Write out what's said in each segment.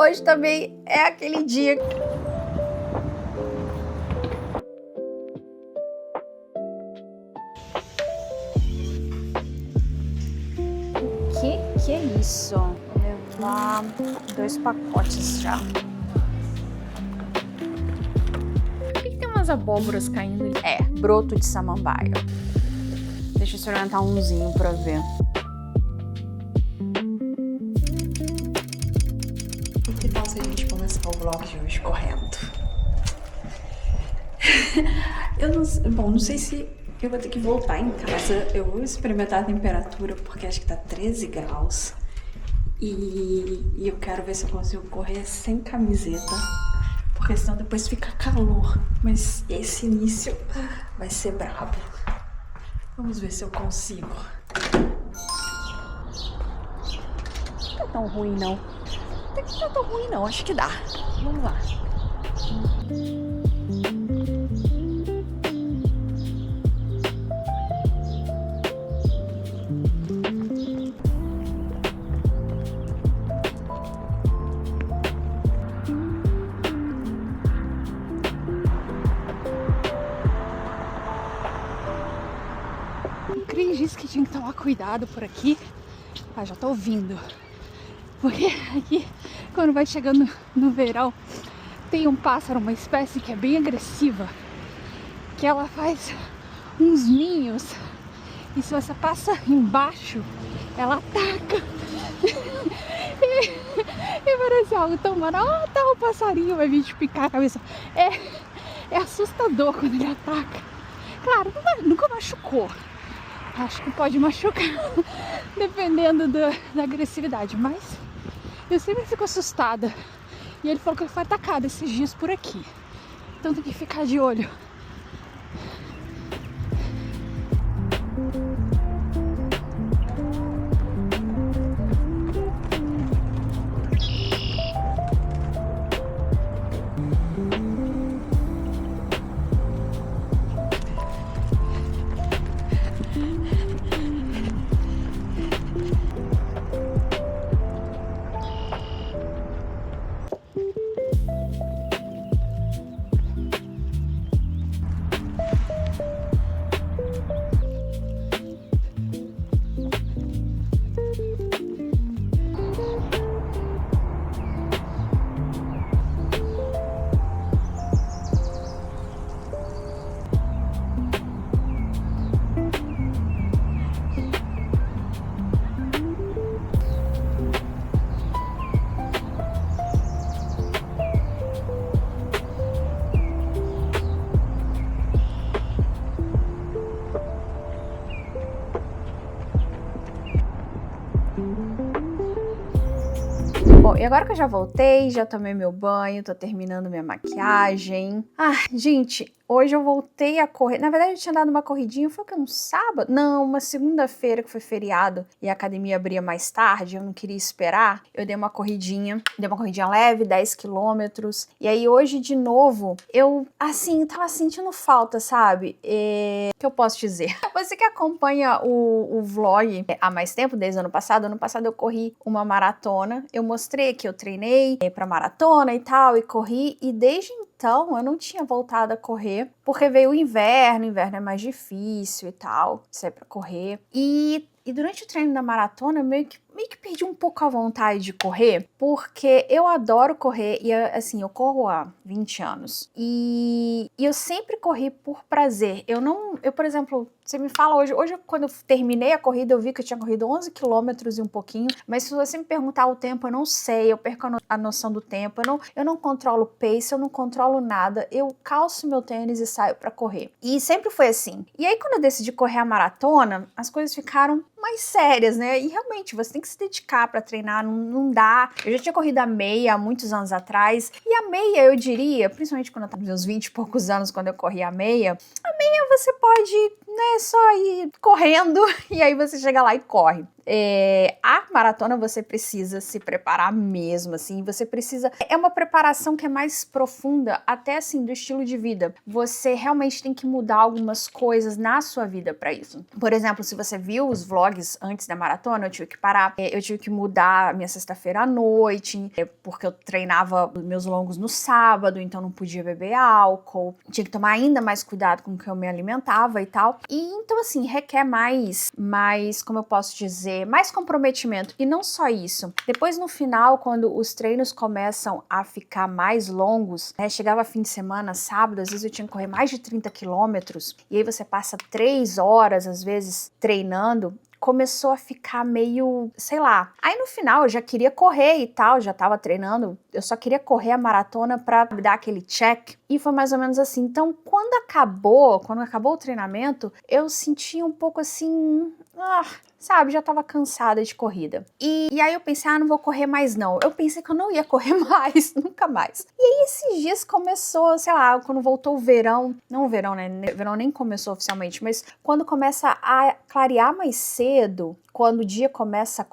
Hoje também é aquele dia. Que é isso? Vou levar 2 pacotes já. Por que tem umas abóboras caindo ali? É, broto de samambaia. Deixa eu experimentar umzinho pra ver. E que tal se a gente começar o vlog de hoje correndo? Não sei se eu vou ter que voltar em casa. Eu vou experimentar a temperatura porque acho que tá 13 graus. E eu quero ver se eu consigo correr sem camiseta, porque senão depois fica calor. Mas esse início vai ser brabo. Vamos ver se eu consigo. Não tá tão ruim não. Até que não tá tão ruim não, acho que dá. Vamos lá. O Cris disse que tinha que tomar cuidado por aqui. Ah, já tô ouvindo. Porque aqui, quando vai chegando no verão, tem um pássaro, uma espécie que é bem agressiva, que ela faz uns ninhos e se você passa embaixo, ela ataca. E parece algo tão banal. Ah, tá, um passarinho vai vir te picar a cabeça. É assustador quando ele ataca. Claro, nunca machucou. Acho que pode machucar, dependendo da agressividade, mas eu sempre fico assustada. E ele falou que ele foi atacado esses dias por aqui, então tem que ficar de olho. Bom, e agora que eu já voltei, já tomei meu banho, tô terminando minha maquiagem. Ah, gente, hoje eu voltei a correr. Na verdade, eu tinha dado uma corridinha, foi que um sábado? Não, uma segunda-feira que foi feriado e a academia abria mais tarde, eu não queria esperar. Eu dei uma corridinha leve, 10 quilômetros. E aí hoje, de novo, eu, assim, tava sentindo falta, sabe? O que eu posso dizer? Você que acompanha o vlog há mais tempo, desde o ano passado eu corri uma maratona. Eu mostrei que eu treinei pra maratona e tal, e corri, e desde então eu não tinha voltado a correr, porque veio o inverno é mais difícil e tal, sair pra correr. E durante o treino da maratona eu meio que perdi um pouco a vontade de correr, porque eu adoro correr e assim, eu corro há 20 anos. E eu sempre corri por prazer. Eu, por exemplo, você me fala hoje quando eu terminei a corrida, eu vi que eu tinha corrido 11 quilômetros e um pouquinho, mas se você me perguntar o tempo, eu não sei, eu perco a noção do tempo, eu não controlo o pace, eu não controlo nada, eu calço meu tênis e saio pra correr. E sempre foi assim. E aí quando eu decidi correr a maratona, as coisas ficaram mais sérias, né? E realmente, você tem que se dedicar pra treinar, não dá. Eu já tinha corrido a meia há muitos anos atrás, e a meia, eu diria, principalmente quando eu tava nos meus 20 e poucos anos, quando eu corri a meia você pode, né, só ir correndo, e aí você chega lá e corre. A maratona você precisa se preparar mesmo, assim, você precisa... É uma preparação que é mais profunda, até assim, do estilo de vida. Você realmente tem que mudar algumas coisas na sua vida pra isso. Por exemplo, se você viu os vlogs antes da maratona, eu tive que parar, eu tive que mudar minha sexta-feira à noite, porque eu treinava meus longos no sábado, então não podia beber álcool, tinha que tomar ainda mais cuidado com o que eu me alimentava e tal. E então, assim, requer mais, como eu posso dizer, mais comprometimento. E não só isso. Depois, no final, quando os treinos começam a ficar mais longos, né, chegava fim de semana, sábado, às vezes eu tinha que correr mais de 30 quilômetros, e aí você passa 3 horas, às vezes, treinando, começou a ficar meio, sei lá. Aí no final eu já queria correr e tal, já tava treinando, eu só queria correr a maratona pra dar aquele check, e foi mais ou menos assim. Então, quando acabou o treinamento, eu senti um pouco assim, sabe, já tava cansada de corrida. E aí eu pensei, não vou correr mais não. Eu pensei que eu não ia correr mais, nunca mais. E aí esses dias começou, sei lá, quando voltou o verão, não o verão, né, o verão nem começou oficialmente, mas quando começa a clarear mais cedo, quando o dia começa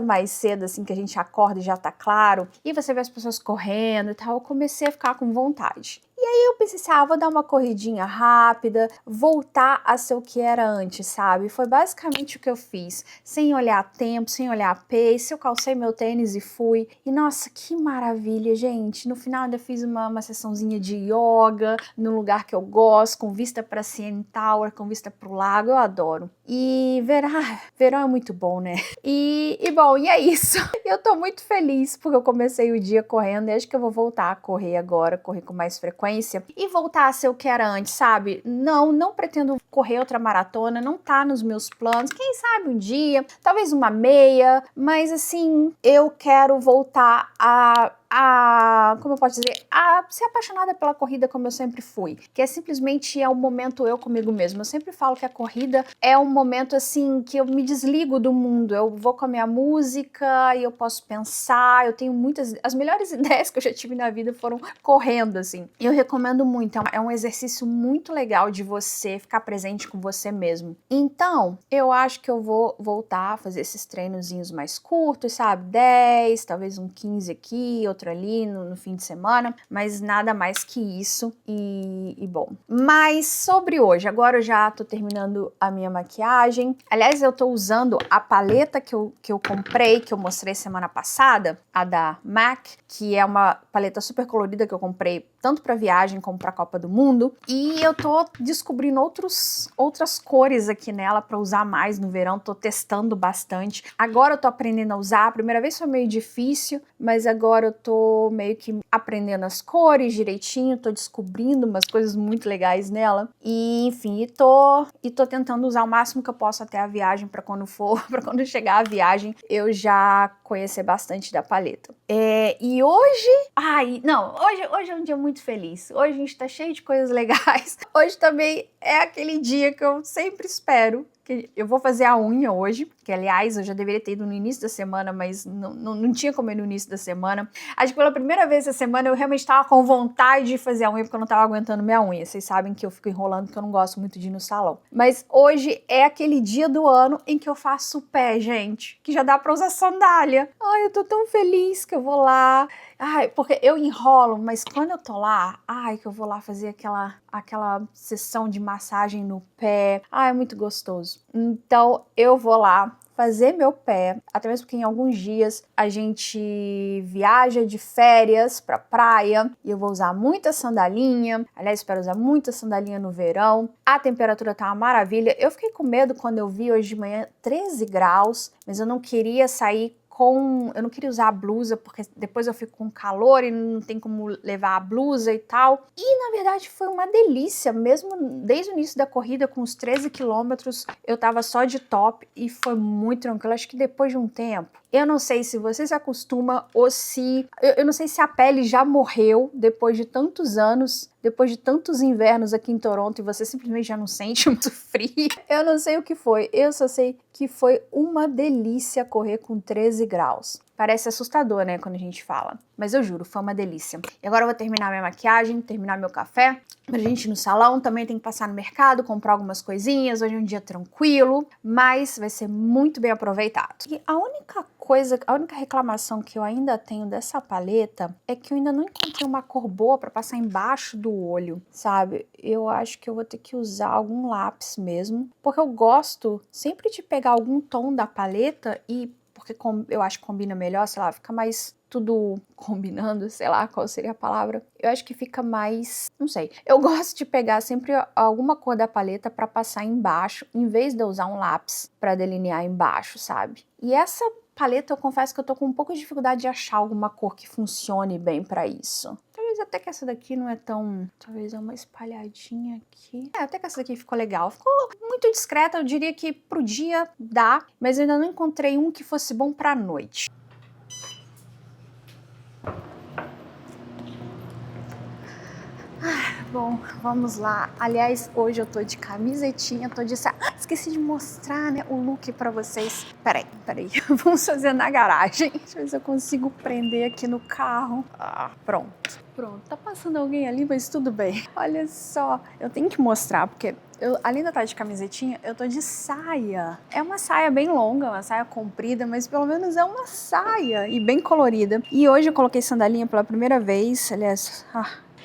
mais cedo, assim, que a gente acorda e já tá claro, e você vê as pessoas correndo e tal, eu comecei a ficar com vontade. E aí eu pensei assim, vou dar uma corridinha rápida, voltar a ser o que era antes, sabe? Foi basicamente o que eu fiz, sem olhar tempo, sem olhar pace, eu calcei meu tênis e fui. E nossa, que maravilha, gente! No final ainda fiz uma sessãozinha de yoga, num lugar que eu gosto, com vista pra CN Tower, com vista pro lago, eu adoro. E verão é muito bom, né? E bom, e é isso. Eu tô muito feliz porque eu comecei o dia correndo e acho que eu vou voltar a correr agora, correr com mais frequência e voltar a ser o que era antes, sabe? Não pretendo correr outra maratona, não tá nos meus planos. Quem sabe um dia, talvez uma meia, mas assim, eu quero voltar como eu posso dizer, a ser apaixonada pela corrida como eu sempre fui, que é simplesmente um momento eu comigo mesma. Eu sempre falo que a corrida é um momento assim que eu me desligo do mundo, eu vou com a minha música e eu posso pensar, eu tenho as melhores ideias que eu já tive na vida foram correndo, assim. E eu recomendo muito, é um exercício muito legal de você ficar presente com você mesmo. Então, eu acho que eu vou voltar a fazer esses treinozinhos mais curtos, sabe? 10, talvez um 15 aqui, outro ali no fim de semana, mas nada mais que isso e bom. Mas sobre hoje, agora eu já tô terminando a minha maquiagem. Aliás, eu tô usando a paleta que eu comprei, que eu mostrei semana passada, a da MAC, que é uma paleta super colorida que eu comprei tanto para viagem como para a Copa do Mundo, e eu tô descobrindo outras cores aqui nela para usar mais no verão, tô testando bastante. Agora eu tô aprendendo a usar, a primeira vez foi meio difícil, mas agora eu tô meio que aprendendo as cores direitinho, tô descobrindo umas coisas muito legais nela, e enfim, tô tentando usar o máximo que eu posso até a viagem, para quando chegar a viagem, eu já conhecer bastante da paleta. E hoje é um dia muito feliz. Hoje a gente tá cheio de coisas legais. Hoje também é aquele dia que eu sempre espero. Eu vou fazer a unha hoje, que aliás eu já deveria ter ido no início da semana, mas não tinha como ir no início da semana. Acho que pela primeira vez essa semana eu realmente estava com vontade de fazer a unha, porque eu não estava aguentando minha unha. Vocês sabem que eu fico enrolando, porque eu não gosto muito de ir no salão. Mas hoje é aquele dia do ano em que eu faço o pé, gente, que já dá pra usar sandália. Ai, eu tô tão feliz que eu vou lá. Ai, porque eu enrolo, mas quando eu tô lá, que eu vou lá fazer aquela sessão de massagem no pé. É muito gostoso. Então, eu vou lá fazer meu pé, até mesmo porque em alguns dias a gente viaja de férias pra praia e eu vou usar muita sandalinha. Aliás, espero usar muita sandalinha no verão. A temperatura tá uma maravilha. Eu fiquei com medo quando eu vi hoje de manhã 13 graus, mas eu não queria sair eu não queria usar a blusa, porque depois eu fico com calor e não tem como levar a blusa e tal. E, na verdade, foi uma delícia, mesmo desde o início da corrida, com os 13 quilômetros, eu tava só de top e foi muito tranquilo. Acho que depois de um tempo, eu não sei se você se acostuma ou se... Eu não sei se a pele já morreu depois de tantos anos, depois de tantos invernos aqui em Toronto e você simplesmente já não sente muito frio. Eu não sei o que foi, eu só sei que foi uma delícia correr com 13 graus. Parece assustador, né, quando a gente fala. Mas eu juro, foi uma delícia. E agora eu vou terminar minha maquiagem, terminar meu café. Pra gente ir no salão, também tem que passar no mercado, comprar algumas coisinhas. Hoje é um dia tranquilo, mas vai ser muito bem aproveitado. E a única reclamação que eu ainda tenho dessa paleta é que eu ainda não encontrei uma cor boa pra passar embaixo do olho, sabe? Eu acho que eu vou ter que usar algum lápis mesmo, porque eu gosto sempre de pegar algum tom da paleta e porque eu acho que combina melhor, sei lá, fica mais tudo combinando, sei lá qual seria a palavra. Eu acho que fica mais, não sei. Eu gosto de pegar sempre alguma cor da paleta pra passar embaixo, em vez de eu usar um lápis pra delinear embaixo, sabe? E essa paleta eu confesso que eu tô com um pouco de dificuldade de achar alguma cor que funcione bem pra isso. Talvez até que essa daqui não é tão... Talvez é uma espalhadinha aqui. Até que essa daqui ficou legal. Ficou muito discreta, eu diria que pro dia dá, mas eu ainda não encontrei um que fosse bom pra noite. Bom, vamos lá. Aliás, hoje eu tô de camisetinha, tô de... esqueci de mostrar, né, o look pra vocês. Peraí. Vamos fazer na garagem. Deixa eu ver se eu consigo prender aqui no carro. Pronto. Tá passando alguém ali, mas tudo bem. Olha só, eu tenho que mostrar, porque além de eu estar de camisetinha, eu tô de saia. É uma saia bem longa, uma saia comprida, mas pelo menos é uma saia e bem colorida. E hoje eu coloquei sandalinha pela primeira vez, aliás...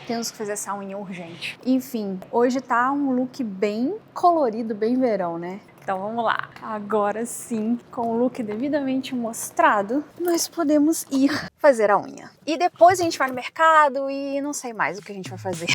temos que fazer essa unha urgente. Enfim, hoje tá um look bem colorido, bem verão, né? Então vamos lá. Agora sim, com o look devidamente mostrado, nós podemos ir fazer a unha. E depois a gente vai no mercado e não sei mais o que a gente vai fazer.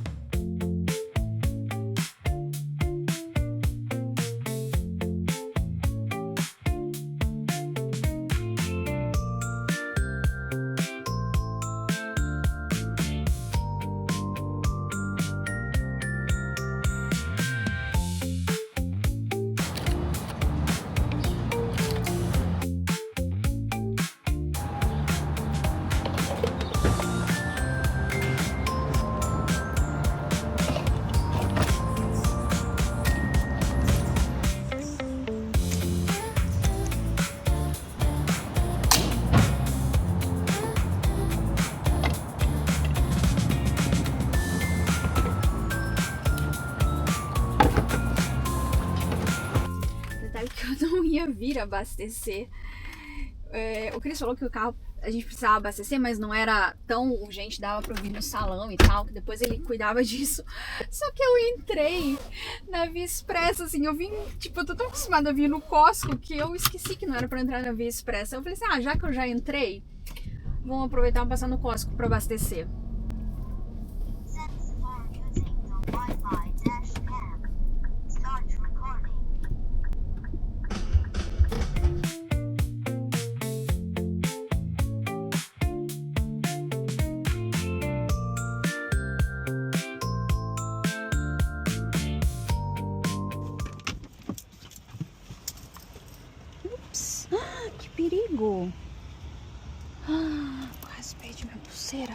Que eu não ia vir abastecer. O Cris falou que o carro a gente precisava abastecer, mas não era tão urgente, dava pra eu vir no salão e tal, que depois ele cuidava disso. Só que eu entrei na Via Expressa, assim, eu vim, tipo, eu tô tão acostumada a vir no Costco que eu esqueci que não era pra entrar na Via Expressa. Eu falei assim, já que eu já entrei, vamos aproveitar e passar no Costco pra abastecer. Que perigo! Quase perdi minha pulseira.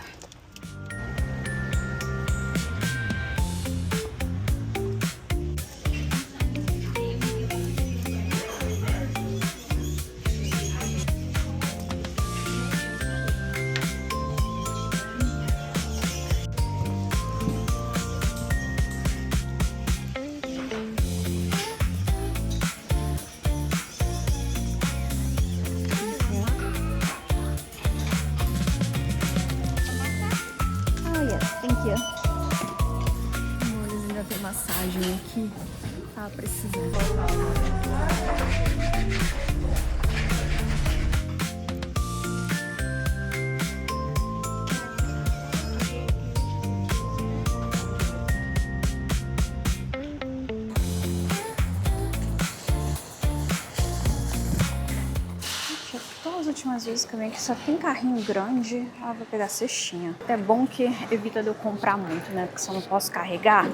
Eles ainda tem massagem aqui. Tava precisando. Todas as últimas vezes que eu venho aqui só tem carrinho grande, vou pegar cestinha. É bom que evita de eu comprar muito, né? Porque se eu não posso carregar,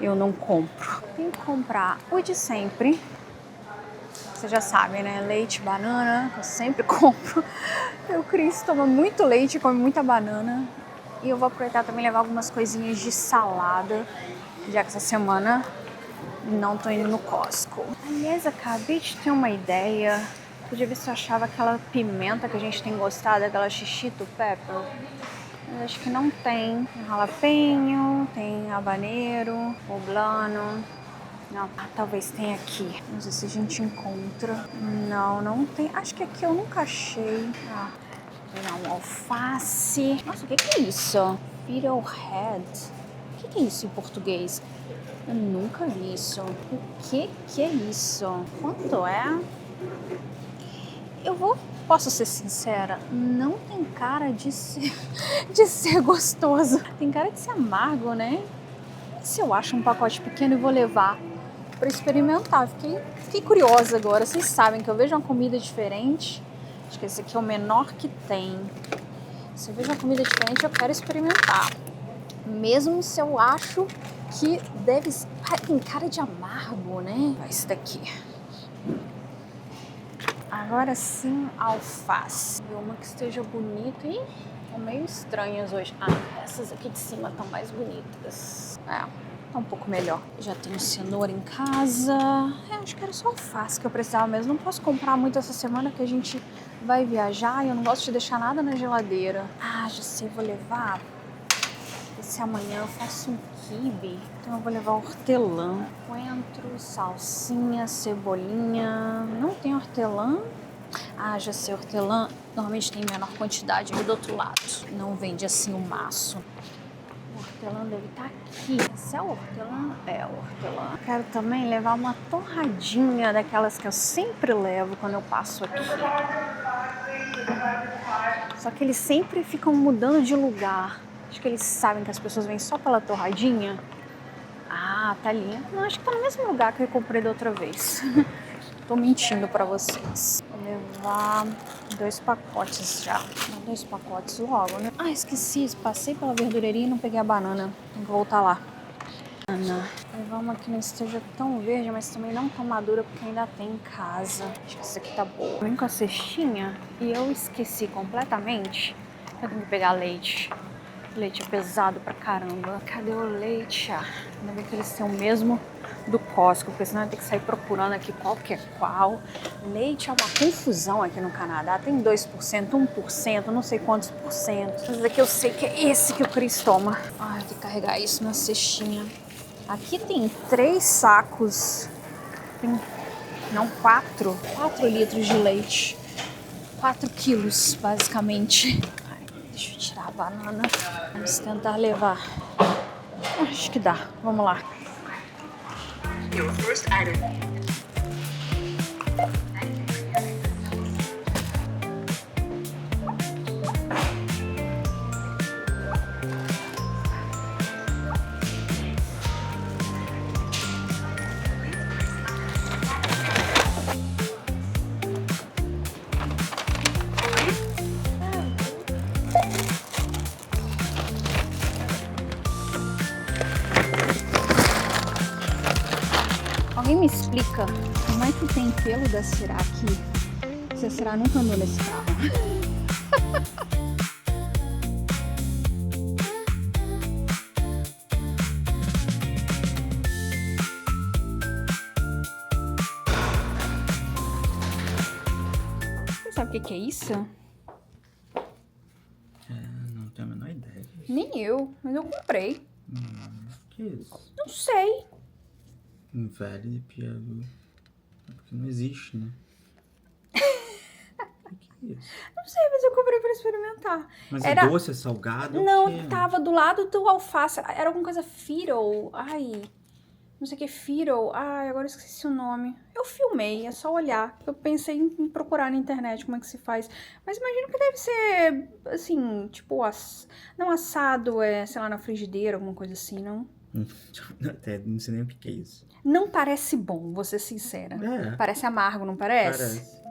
eu não compro. Tem que comprar o de sempre. Vocês já sabem, né? Leite, banana, eu sempre compro. O Cris toma muito leite, come muita banana. E eu vou aproveitar também e levar algumas coisinhas de salada, já que essa semana não tô indo no Costco. Aliás, acabei de ter uma ideia. Podia ver se eu achava aquela pimenta que a gente tem gostado, aquela Chichito Pepper. Mas acho que não tem. Tem jalapeño, tem habanero, poblano. Não, talvez tenha aqui. Não sei se a gente encontra. Não, não tem. Acho que aqui eu nunca achei. Vou pegar um alface. Nossa, o que é isso? Fiddlehead. O que é isso em português? Eu nunca vi isso. O que é isso? Quanto é? Posso ser sincera, não tem cara de ser gostoso. Tem cara de ser amargo, né? E se eu acho um pacote pequeno e vou levar para experimentar? Fiquei curiosa agora. Vocês sabem que eu vejo uma comida diferente. Acho que esse aqui é o menor que tem. Se eu vejo uma comida diferente, eu quero experimentar. Mesmo se eu acho que tem cara de amargo, né? Esse daqui. Agora sim, alface. Uma que esteja bonita. Ih, estão meio estranhas hoje. Essas aqui de cima estão mais bonitas. Tá um pouco melhor. Já tenho cenoura em casa. Acho que era só alface que eu precisava mesmo. Não posso comprar muito essa semana que a gente vai viajar e eu não gosto de deixar nada na geladeira. Já sei, vou levar. Se amanhã eu faço um quibe, então eu vou levar hortelã, coentro, salsinha, cebolinha. Não tem hortelã? Já sei, hortelã normalmente tem menor quantidade aqui do outro lado. Não vende assim o maço. O hortelã deve estar aqui. Esse é o hortelã? É o hortelã. Quero também levar uma torradinha daquelas que eu sempre levo quando eu passo aqui. Só que eles sempre ficam mudando de lugar. Acho que eles sabem que as pessoas vêm só pela torradinha. Tá ali. Não, acho que tá no mesmo lugar que eu comprei da outra vez. Tô mentindo pra vocês. Vou levar 2 pacotes já. 2 pacotes logo, né? Esqueci. Passei pela verdureria e não peguei a banana. Tem que voltar lá. Vou levar uma que não esteja tão verde, mas também não tão madura, porque ainda tem em casa. Acho que essa aqui tá boa. Vim com a cestinha e eu esqueci completamente. Eu tenho que pegar leite. Leite é pesado pra caramba. Cadê o leite? Ainda bem que eles têm o mesmo do Costco, porque senão eu tenho que sair procurando aqui qual que é qual. Leite é uma confusão aqui no Canadá. Tem 2%, 1%, não sei quantos por cento. Mas daqui eu sei que é esse que o Cris toma. Eu tenho que carregar isso na cestinha. Aqui tem 3 sacos. Não, 4 litros de leite. 4 quilos, basicamente. Deixa eu tirar a banana. Vamos tentar levar. Acho que dá. Vamos lá. Your first item. Alguém me explica como é que tem pelo da Cirá aqui? Se a Cirá nunca andou nesse carro. Você sabe o que é isso? Não tenho a menor ideia. Nem eu, mas eu comprei. Que isso? Não sei. Invalid Piago. É porque não existe, né? O que é isso? Não sei, mas eu comprei pra experimentar. Mas Era... é doce, é salgado? Não, o quê? tava do lado do alface. Era alguma coisa Fiddle. Não sei o que é Fiddle. Agora eu esqueci o nome. Eu filmei, é só olhar. Eu pensei em procurar na internet como é que se faz. Mas imagino que deve ser, assim, tipo, não assado, sei lá, na frigideira, alguma coisa assim, não? Até não sei nem o que é isso. Não parece bom, vou ser sincera. Parece amargo, não parece? Parece.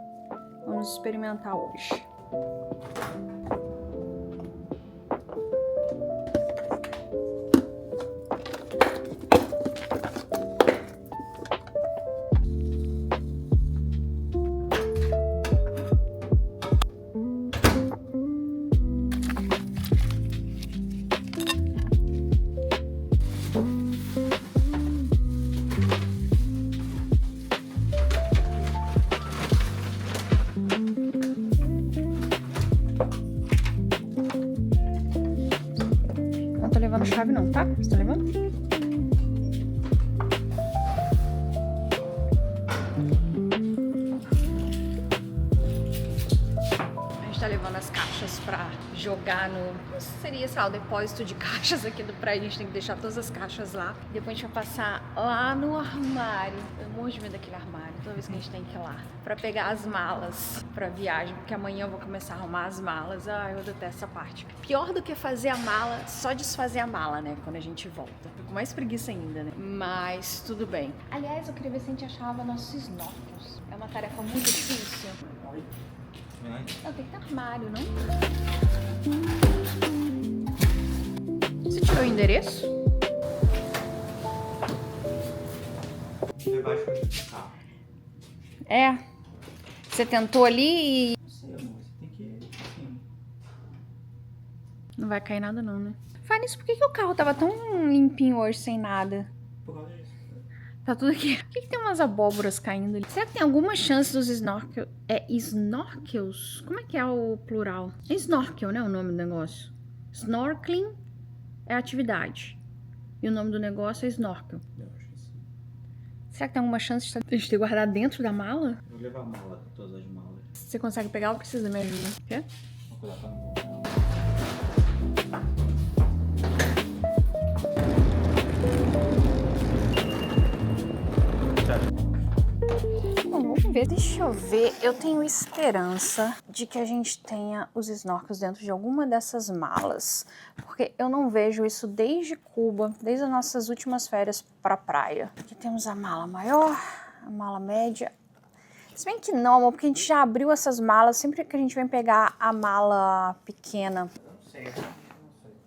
Vamos experimentar hoje. chave não, tá? Você tá levando? A gente tá levando as caixas pra jogar no... Seria, sei lá, o depósito de caixas aqui do prédio. A gente tem que deixar todas as caixas lá. Depois a gente vai passar lá no armário. Eu morro de medo daquele armário, toda vez que a gente tem que ir lá. Pra pegar as malas pra viagem, porque amanhã eu vou começar a arrumar as malas. Ah, eu detesto essa parte. Pior do que fazer a mala, só desfazer a mala, né, quando a gente volta. Tô com mais preguiça ainda, né? Mas tudo bem. Aliás, eu queria ver se a gente achava nossos snorkels. É uma tarefa muito difícil. Não, tem que ter armário, não? Você tirou o endereço? Debaixo do carro. É. Você tentou ali e... Não sei, amor. Você tem que ir assim. Não vai cair nada não, né? Fala nisso, por que o carro tava tão limpinho hoje, sem nada? Por causa disso. Tá tudo aqui. Por que tem umas abóboras caindo ali? Será que tem alguma chance dos snorkels? É snorkels? Como é que é o plural? É snorkel, né? O nome do negócio. Snorkeling é atividade. E o nome do negócio é snorkel. Eu acho que sim. Será que tem alguma chance de a gente ter guardado dentro da mala? Vou levar a mala, todas as malas. Você consegue pegar ou precisa da minha ajuda? Quer? Vou cuidar pra não. Bom, vamos ver. Deixa eu ver. Eu tenho esperança de que a gente tenha os snorkels dentro de alguma dessas malas. Porque eu não vejo isso desde Cuba, desde as nossas últimas férias pra praia. Aqui temos a mala maior, a mala média. Se bem que não, amor, porque a gente já abriu essas malas sempre que a gente vem pegar a mala pequena. Não sei.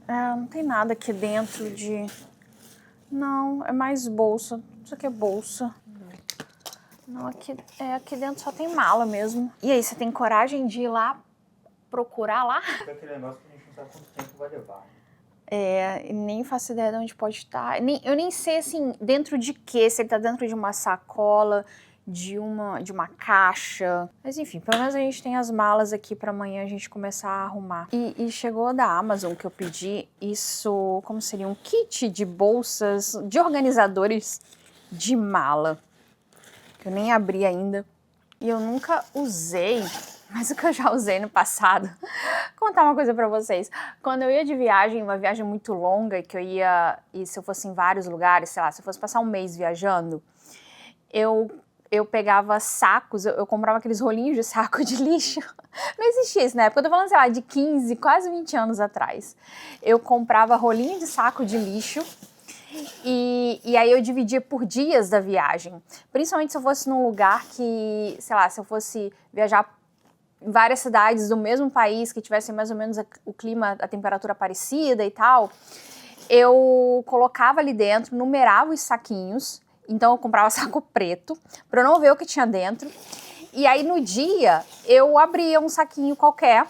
Não tem nada aqui dentro de... Não, é mais bolsa. Isso aqui é bolsa. Não, aqui dentro só tem mala mesmo. E aí, você tem coragem de ir lá procurar lá? É aquele negócio que a gente não sabe quanto tempo vai levar. É, nem faço ideia de onde pode estar. Eu nem sei, assim, dentro de quê. Se ele tá dentro de uma sacola, de uma caixa. Mas enfim, pelo menos a gente tem as malas aqui pra amanhã a gente começar a arrumar. E chegou da Amazon que eu pedi isso, como seria? Um kit de bolsas, de organizadores de mala. Que eu nem abri ainda. E eu nunca usei, mas o que eu já usei no passado. Vou contar uma coisa pra vocês. Quando eu ia de viagem, uma viagem muito longa, que eu ia, e se eu fosse em vários lugares, sei lá, se eu fosse passar um mês viajando, eu pegava sacos, eu comprava aqueles rolinhos de saco de lixo. Não existia isso na época, eu tô falando, sei lá, de 15, quase 20 anos atrás. Eu comprava rolinho de saco de lixo e aí eu dividia por dias da viagem. Principalmente se eu fosse num lugar que, sei lá, se eu fosse viajar em várias cidades do mesmo país, que tivessem mais ou menos o clima, a temperatura parecida e tal, eu colocava ali dentro, numerava os saquinhos. Então eu comprava saco preto, pra eu não ver o que tinha dentro. E aí no dia, eu abria um saquinho qualquer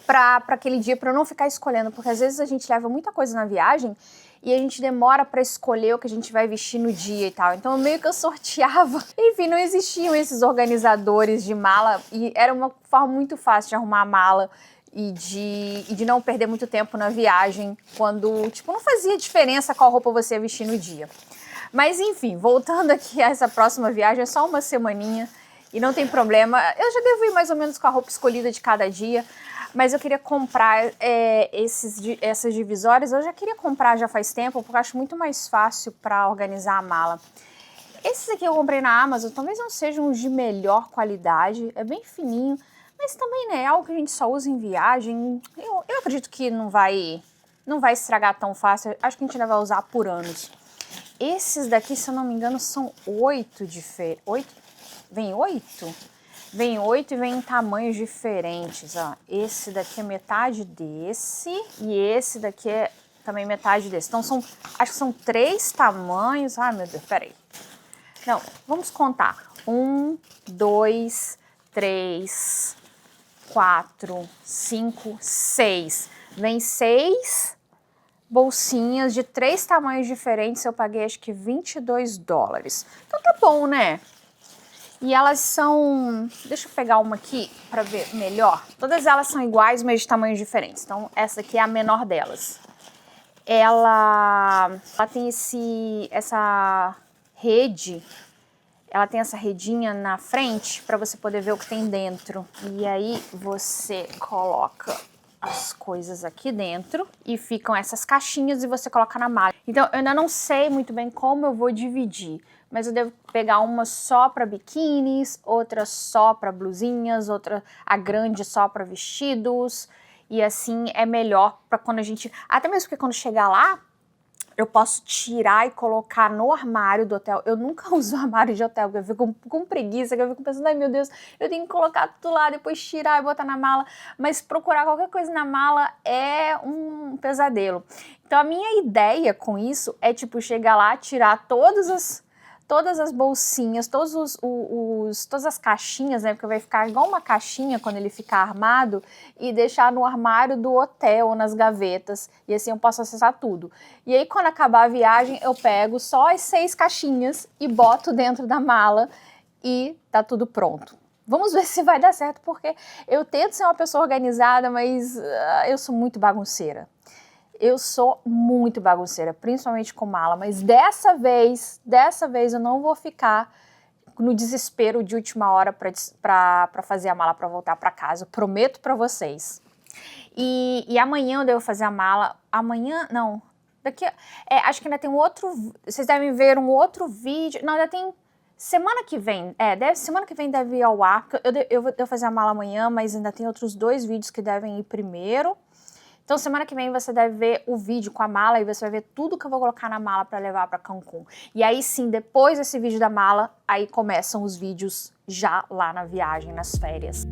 pra aquele dia, pra eu não ficar escolhendo. Porque às vezes a gente leva muita coisa na viagem e a gente demora pra escolher o que a gente vai vestir no dia e tal. Então meio que eu sorteava. Enfim, não existiam esses organizadores de mala. E era uma forma muito fácil de arrumar a mala e de não perder muito tempo na viagem. Quando, tipo, não fazia diferença qual roupa você ia vestir no dia. Mas enfim, voltando aqui a essa próxima viagem, é só uma semaninha e não tem problema. Eu já devo ir mais ou menos com a roupa escolhida de cada dia, mas eu queria comprar essas divisórias. Eu já queria comprar já faz tempo, porque eu acho muito mais fácil para organizar a mala. Esses aqui eu comprei na Amazon, talvez não sejam os de melhor qualidade, é bem fininho, mas também, né, é algo que a gente só usa em viagem. Eu acredito que não vai estragar tão fácil, acho que a gente ainda vai usar por anos. Esses daqui, se eu não me engano, são 8 diferentes. 8? Vem 8? Vem 8 e vem em tamanhos diferentes, ó. Esse daqui é metade desse e esse daqui é também metade desse. Então acho que são 3 tamanhos. Ai, meu Deus, peraí. Não, vamos contar. 1, 2, 3, 4, 5, 6. Vem 6 bolsinhas de 3 tamanhos diferentes. Eu paguei acho que $22. Então tá bom, né? E elas são... Deixa eu pegar uma aqui pra ver melhor. Todas elas são iguais, mas de tamanhos diferentes. Então essa aqui é a menor delas. ela tem essa rede, ela tem essa redinha na frente para você poder ver o que tem dentro. E aí você coloca as coisas aqui dentro e ficam essas caixinhas e você coloca na mala. Então eu ainda não sei muito bem como eu vou dividir, mas eu devo pegar uma só para biquínis, outra só para blusinhas, outra a grande só para vestidos, e assim é melhor para quando a gente, até mesmo porque quando chegar lá, eu posso tirar e colocar no armário do hotel. Eu nunca uso armário de hotel, porque eu fico com preguiça, eu fico pensando, ai meu Deus, eu tenho que colocar tudo lá, depois tirar e botar na mala. Mas procurar qualquer coisa na mala é um pesadelo. Então a minha ideia com isso é tipo chegar lá, tirar todas as bolsinhas, todas as caixinhas, né, porque vai ficar igual uma caixinha quando ele ficar armado, e deixar no armário do hotel ou nas gavetas, e assim eu posso acessar tudo. E aí quando acabar a viagem eu pego só as 6 caixinhas e boto dentro da mala e tá tudo pronto. Vamos ver se vai dar certo, porque eu tento ser uma pessoa organizada, mas eu sou muito bagunceira. Eu sou muito bagunceira, principalmente com mala, mas dessa vez eu não vou ficar no desespero de última hora para fazer a mala para voltar para casa, eu prometo para vocês. E amanhã eu devo fazer a mala, amanhã, não, acho que ainda tem um outro, vocês devem ver um outro vídeo, não, ainda tem semana que vem, semana que vem deve ir ao ar, eu vou fazer a mala amanhã, mas ainda tem outros 2 vídeos que devem ir primeiro. Então, semana que vem você deve ver o vídeo com a mala e você vai ver tudo que eu vou colocar na mala para levar para Cancún. E aí sim, depois desse vídeo da mala, aí começam os vídeos já lá na viagem, nas férias.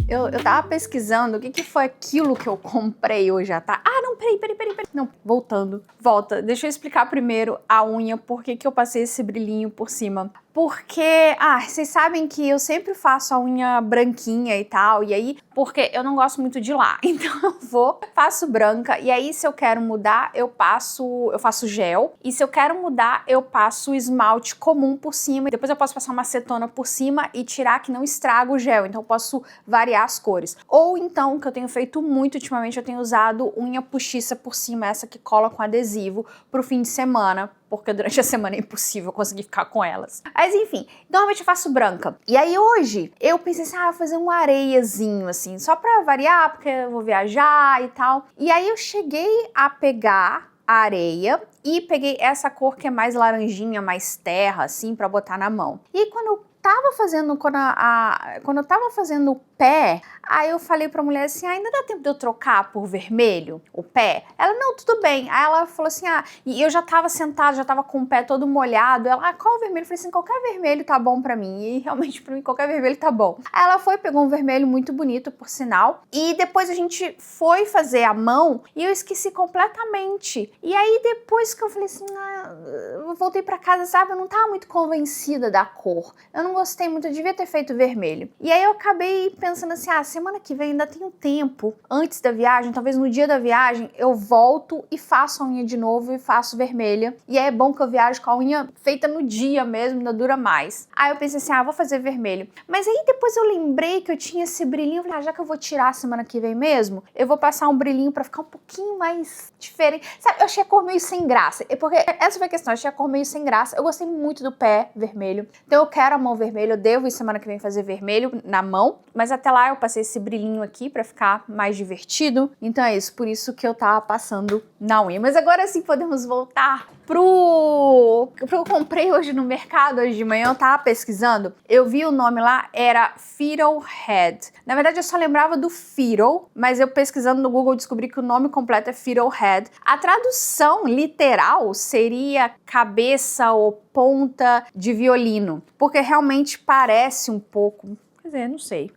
Eu tava pesquisando o que foi aquilo que eu comprei hoje à tarde. Ah, não, peraí. Não, volta. Deixa eu explicar primeiro a unha, por que eu passei esse brilhinho por cima. Porque, vocês sabem que eu sempre faço a unha branquinha e tal, e aí, porque eu não gosto muito de lá, então eu faço branca, e aí se eu quero mudar, eu faço gel, e se eu quero mudar, eu passo esmalte comum por cima, e depois eu posso passar uma acetona por cima e tirar que não estraga o gel, então eu posso variar as cores. Ou então, o que eu tenho feito muito ultimamente, eu tenho usado unha postiça por cima, essa que cola com adesivo, pro fim de semana, porque durante a semana é impossível conseguir ficar com elas. Mas enfim, normalmente eu faço branca. E aí hoje eu pensei assim, vou fazer um areiazinho assim, só pra variar, porque eu vou viajar e tal. E aí eu cheguei a pegar a areia e peguei essa cor que é mais laranjinha, mais terra, assim, pra botar na mão. E quando eu tava fazendo o pé, aí eu falei pra mulher assim, ainda dá tempo de eu trocar por vermelho o pé? Ela, não, tudo bem. Aí ela falou assim, e eu já tava sentada, já tava com o pé todo molhado. Ela, qual vermelho? Eu falei assim, qualquer vermelho tá bom pra mim. E realmente pra mim qualquer vermelho tá bom. Aí ela pegou um vermelho muito bonito, por sinal. E depois a gente foi fazer a mão e eu esqueci completamente. E aí depois que eu falei assim, eu voltei pra casa, sabe? Eu não tava muito convencida da cor. Eu não gostei muito, eu devia ter feito vermelho. E aí eu acabei pensando assim, semana que vem ainda tenho tempo, antes da viagem, talvez no dia da viagem, eu volto e faço a unha de novo e faço vermelha. E aí é bom que eu viajo com a unha feita no dia mesmo, ainda dura mais. Aí eu pensei assim, vou fazer vermelho. Mas aí depois eu lembrei que eu tinha esse brilhinho, eu falei, já que eu vou tirar semana que vem mesmo, eu vou passar um brilhinho pra ficar um pouquinho mais diferente. Sabe, eu achei a cor meio sem graça, porque essa foi a questão, eu achei a cor meio sem graça. Eu gostei muito do pé vermelho, então eu quero a mão vermelha, eu devo ir semana que vem fazer vermelho na mão, mas até lá eu passei esse brilhinho aqui pra ficar mais divertido. Então é isso, por isso que eu tava passando na unha. Mas agora sim podemos voltar pro que eu comprei hoje no mercado, hoje de manhã eu tava pesquisando, eu vi o nome lá, era Fiddlehead. Na verdade eu só lembrava do fiddle, mas eu pesquisando no Google descobri que o nome completo é Fiddlehead. A tradução literal seria cabeça ou ponta de violino, porque realmente parece um pouco, quer dizer, não sei,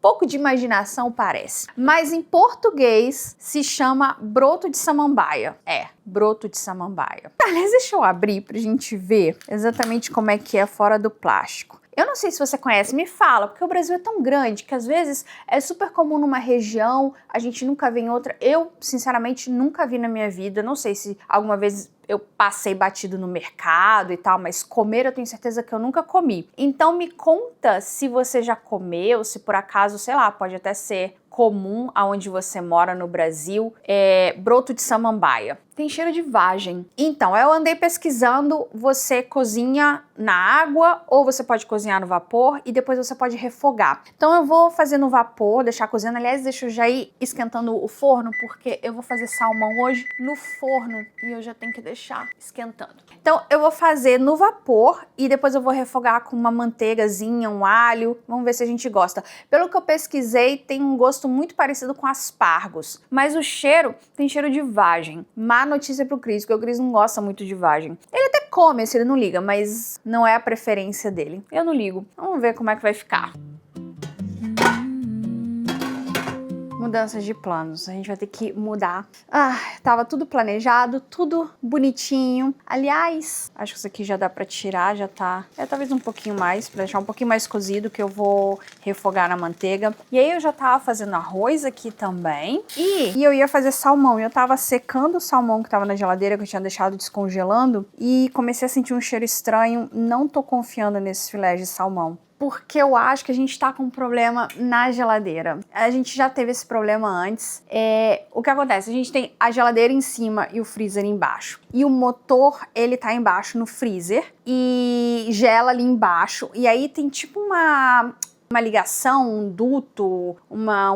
pouco de imaginação parece. Mas em português se chama broto de samambaia. Broto de samambaia. Aliás, deixa eu abrir pra gente ver exatamente como é que é fora do plástico. Eu não sei se você conhece, me fala, porque o Brasil é tão grande que às vezes é super comum numa região, a gente nunca vê em outra. Eu, sinceramente, nunca vi na minha vida, não sei se alguma vez eu passei batido no mercado e tal, mas comer eu tenho certeza que eu nunca comi. Então me conta se você já comeu, se por acaso, sei lá, pode até ser comum aonde você mora no Brasil, broto de samambaia. Tem cheiro de vagem. Então, eu andei pesquisando, você cozinha na água ou você pode cozinhar no vapor e depois você pode refogar. Então eu vou fazer no vapor, deixar cozinhando. Aliás, deixa eu já ir esquentando o forno, porque eu vou fazer salmão hoje no forno e eu já tenho que deixar esquentando. Então eu vou fazer no vapor e depois eu vou refogar com uma manteigazinha, um alho. Vamos ver se a gente gosta. Pelo que eu pesquisei, tem um gosto muito parecido com aspargos, mas o cheiro tem cheiro de vagem. Má notícia pro Cris, porque o Cris não gosta muito de vagem. Ele até come se ele não liga, mas não é a preferência dele. Eu não ligo. Vamos ver como é que vai ficar. Mudanças de planos, a gente vai ter que mudar. Tava tudo planejado, tudo bonitinho. Aliás, acho que isso aqui já dá pra tirar, já tá... talvez um pouquinho mais, pra deixar um pouquinho mais cozido, que eu vou refogar na manteiga. E aí eu já tava fazendo arroz aqui também. E eu ia fazer salmão. Eu tava secando o salmão que tava na geladeira, que eu tinha deixado descongelando. E comecei a sentir um cheiro estranho. Não tô confiando nesses filés de salmão, porque eu acho que a gente tá com um problema na geladeira. A gente já teve esse problema antes. O que acontece? A gente tem a geladeira em cima e o freezer embaixo. E o motor, ele tá embaixo no freezer e gela ali embaixo. E aí tem tipo uma ligação, um duto, uma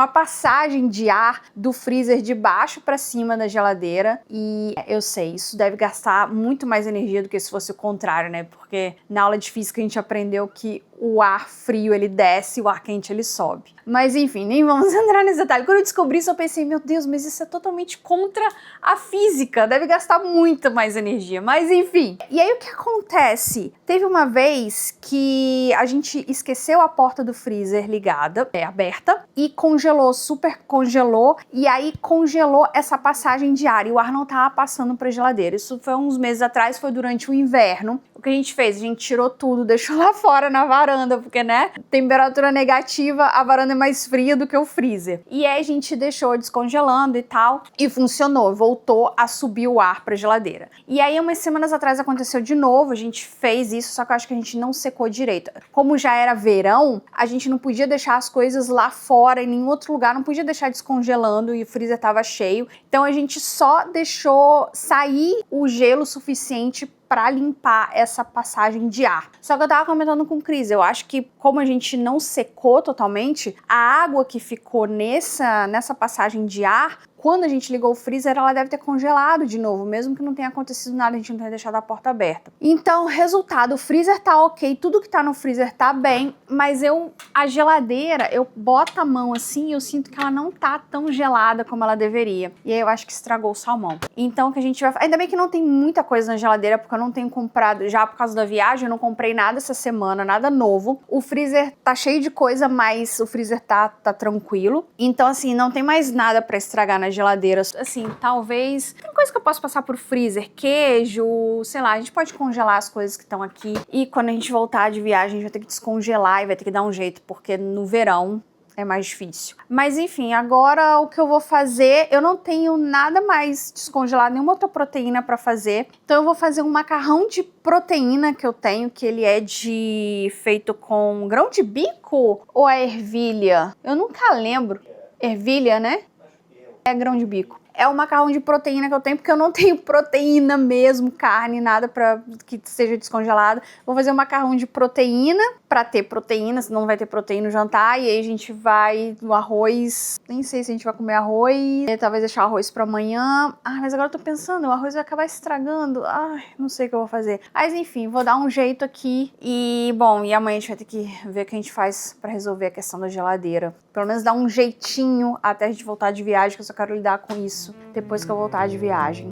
passagem de ar do freezer de baixo para cima da geladeira. E eu sei, isso deve gastar muito mais energia do que se fosse o contrário, né? Porque na aula de física a gente aprendeu que o ar frio ele desce e o ar quente ele sobe. Mas enfim, nem vamos entrar nesse detalhe. Quando eu descobri isso, eu pensei, meu Deus, mas isso é totalmente contra a física, deve gastar muito mais energia. Mas enfim. E aí o que acontece? Teve uma vez que a gente esqueceu a porta do freezer ligada, aberta, e congelou, super congelou, e aí congelou essa passagem de ar, e o ar não tava passando pra geladeira. Isso foi uns meses atrás, foi durante o inverno. O que a gente fez? A gente tirou tudo, deixou lá fora na varanda, porque, né, temperatura negativa, a varanda é mais fria do que o freezer. E aí a gente deixou descongelando e tal, e funcionou, voltou a subir o ar pra geladeira. E aí umas semanas atrás aconteceu de novo, a gente fez isso, só que eu acho que a gente não secou direito. Como já era verão, a gente não podia deixar as coisas lá fora, em nenhum outro lugar, não podia deixar descongelando e o freezer tava cheio. Então a gente só deixou sair o gelo suficiente para limpar essa passagem de ar. Só que eu tava comentando com o Cris, eu acho que como a gente não secou totalmente, a água que ficou nessa passagem de ar, quando a gente ligou o freezer, ela deve ter congelado de novo, mesmo que não tenha acontecido nada, a gente não tenha deixado a porta aberta. Então, resultado, o freezer tá ok, tudo que tá no freezer tá bem, mas a geladeira, eu boto a mão assim e eu sinto que ela não tá tão gelada como ela deveria. E aí eu acho que estragou o salmão. Então, o que a gente vai... Ainda bem que não tem muita coisa na geladeira, porque eu não tenho comprado, já por causa da viagem, eu não comprei nada essa semana, nada novo. O freezer tá cheio de coisa, mas o freezer tá tranquilo. Então, assim, não tem mais nada pra estragar na geladeira. Assim, talvez... Tem coisa que eu posso passar por freezer, queijo, sei lá, a gente pode congelar as coisas que estão aqui. E quando a gente voltar de viagem, a gente vai ter que descongelar e vai ter que dar um jeito, porque no verão é mais difícil. Mas enfim, agora o que eu vou fazer, eu não tenho nada mais descongelado, nenhuma outra proteína pra fazer. Então eu vou fazer um macarrão de proteína que eu tenho, que ele é feito com grão de bico ou é ervilha? Eu nunca lembro. Ervilha, né? É grão de bico. É o macarrão de proteína que eu tenho, porque eu não tenho proteína mesmo, carne, nada pra que seja descongelado. Vou fazer um macarrão de proteína, pra ter proteína, senão não vai ter proteína no jantar. E aí a gente vai no arroz, nem sei se a gente vai comer arroz, talvez deixar o arroz pra amanhã. Mas agora eu tô pensando, o arroz vai acabar estragando. Não sei o que eu vou fazer. Mas enfim, vou dar um jeito aqui. E, bom, e amanhã a gente vai ter que ver o que a gente faz pra resolver a questão da geladeira. Pelo menos dar um jeitinho até a gente voltar de viagem, que eu só quero lidar com isso depois que eu voltar de viagem.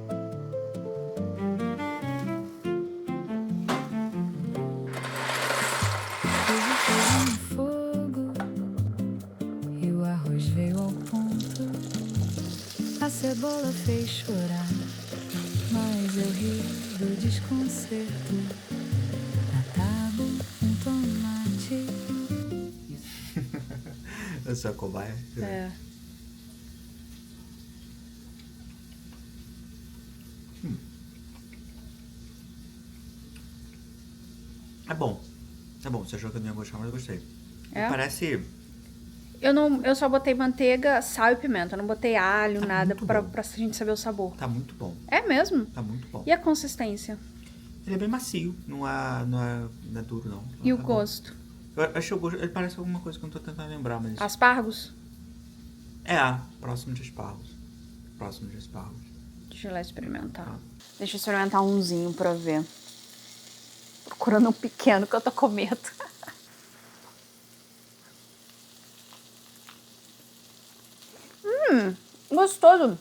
Fogo e o arroz veio ao ponto. A cebola fez chorar, mas eu ri do desconcerto. sua cobaia. É. É bom. É bom. Você achou que eu não ia gostar, mas eu gostei. É? Parece... Eu só botei manteiga, sal e pimenta. Eu não botei alho, Tá nada, muito pra, bom. pra gente saber o sabor. Tá muito bom. É mesmo? Tá muito bom. E a consistência? Ele é bem macio. Não é duro, não. E o Tá bom. gosto? Eu acho o gosto... Ele parece alguma coisa que eu não tô tentando lembrar, mas... Aspargos? Próximo de espargos. Próximo de espargos. Deixa eu ir lá experimentar. Tá. Deixa eu experimentar umzinho pra ver. Procurando um pequeno que eu tô com medo. Gostoso.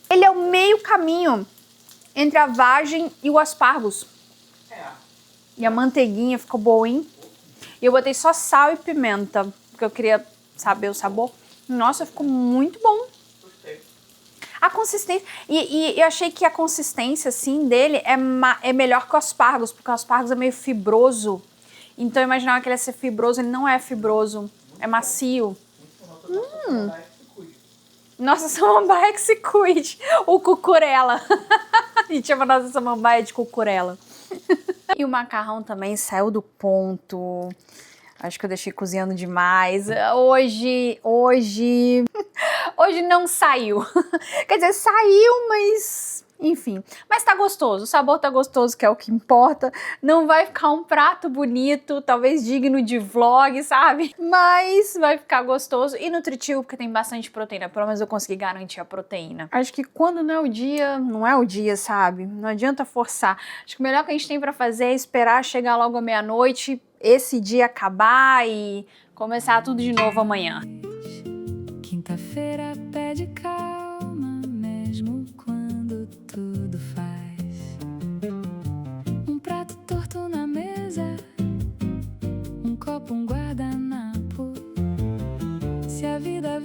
Ele é o meio caminho entre a vagem e o aspargos. E a manteiguinha ficou boa, hein? E eu botei só sal e pimenta, porque eu queria saber o sabor. Nossa, ficou muito bom. A consistência... E eu achei que a consistência, assim, dele é melhor que o aspargos, porque o aspargos é meio fibroso. Então eu imaginava que ele ia ser fibroso, ele não é fibroso, é macio. Nossa samambaia que se cuide. O cucurella. A gente chama nossa samambaia de cucurella. E o macarrão também saiu do ponto. Acho que eu deixei cozinhando demais. Hoje não saiu. Quer dizer, saiu, mas... Enfim, mas tá gostoso, o sabor tá gostoso, que é o que importa. Não vai ficar um prato bonito, talvez digno de vlog, sabe? Mas vai ficar gostoso e nutritivo, porque tem bastante proteína. Pelo menos eu consegui garantir a proteína. Acho que quando não é o dia, sabe? Não adianta forçar. Acho que o melhor que a gente tem pra fazer é esperar chegar logo à meia-noite, esse dia acabar e começar tudo de novo amanhã. Quinta-feira pede calma, mesmo quando tudo faz. Um prato torto na mesa, um copo, um guardanapo. Se a vida